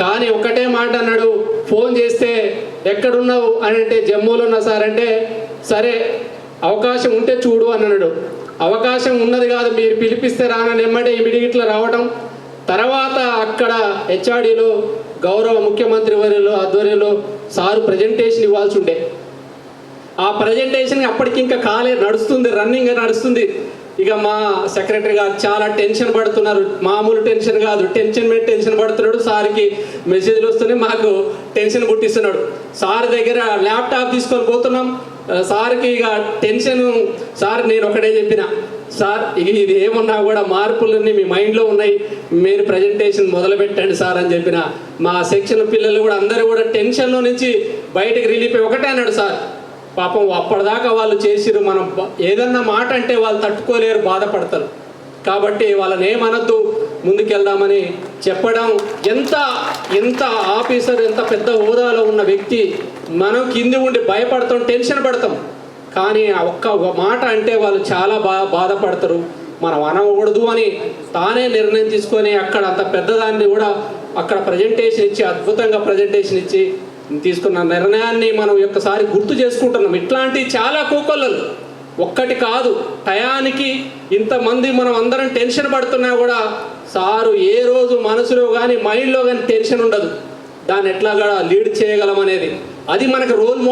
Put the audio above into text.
కానీ ఒకటే మాట అన్నాడు, ఫోన్ చేస్తే ఎక్కడున్నావు అని అంటే జమ్మూలో ఉన్నా సార్ అంటే, సరే అవకాశం ఉంటే చూడు అని అన్నాడు. అవకాశం ఉన్నది కాదు, మీరు పిలిపిస్తే రానని ఎమ్మటే ఇమీడియట్గా రావడం. తర్వాత అక్కడ హెచ్ఆర్డీలో గౌరవ ముఖ్యమంత్రి వర్యులు ఆధ్వర్యంలో సారు ప్రజెంటేషన్ ఇవ్వాల్సి ఉండే. ఆ ప్రజెంటేషన్ అప్పటికి ఇంకా నడుస్తుంది, రన్నింగ్ నడుస్తుంది. ఇక మా సెక్రటరీ గారు చాలా టెన్షన్ పడుతున్నారు, మామూలు టెన్షన్ కాదు, టెన్షన్ మీద టెన్షన్ పడుతున్నాడు. సార్కి మెసేజ్లు వస్తున్నాయి, మాకు టెన్షన్ పుట్టిస్తున్నాడు. సార్ దగ్గర ల్యాప్టాప్ తీసుకొని పోతున్నాం, సార్కి ఇక టెన్షన్. సార్ నేను ఒకటే చెప్పిన, సార్ ఇది ఏమన్నా కూడా మార్పులన్నీ మీ మైండ్లో ఉన్నాయి, మీరు ప్రజెంటేషన్ మొదలు పెట్టండి సార్ అని చెప్పిన. మా సెక్షన్ పిల్లలు కూడా అందరూ కూడా టెన్షన్లో నుంచి బయటకు రిలీఫ్ ఒకటే అన్నాడు సార్. పాపం అప్పటిదాకా వాళ్ళు చేసిరు, మనం ఏదన్నా మాట అంటే వాళ్ళు తట్టుకోలేరు, బాధపడతారు. కాబట్టి వాళ్ళని ఏమనద్దు, ముందుకెళ్దామని చెప్పడం. ఎంత ఆఫీసర్, ఎంత పెద్ద హోదాలో ఉన్న వ్యక్తి మనం కింది ఉండి భయపడతాం, టెన్షన్ పడతాం. కానీ ఆ ఒక్క మాట అంటే వాళ్ళు చాలా బాధపడతారు. మనం అనకూడదు అని తానే నిర్ణయం తీసుకొని అక్కడ అంత పెద్దదాన్ని కూడా అక్కడ ప్రజెంటేషన్ ఇచ్చి, అద్భుతంగా ప్రజెంటేషన్ ఇచ్చి తీసుకున్న నిర్ణయాన్ని మనం ఒక్కసారి గుర్తు చేసుకుంటున్నాం. ఇట్లాంటి చాలా కోకొల్లలు ఒక్కటి కాదు, టయానికి ఇంతమంది మనం అందరం టెన్షన్ పడుతున్నా కూడా సారు ఏ రోజు మనసులో కానీ మైండ్లో కానీ టెన్షన్ ఉండదు. దాన్ని ఎట్లాగా లీడ్ చేయగలం అనేది, అది మనకు రోల్ మోడల్.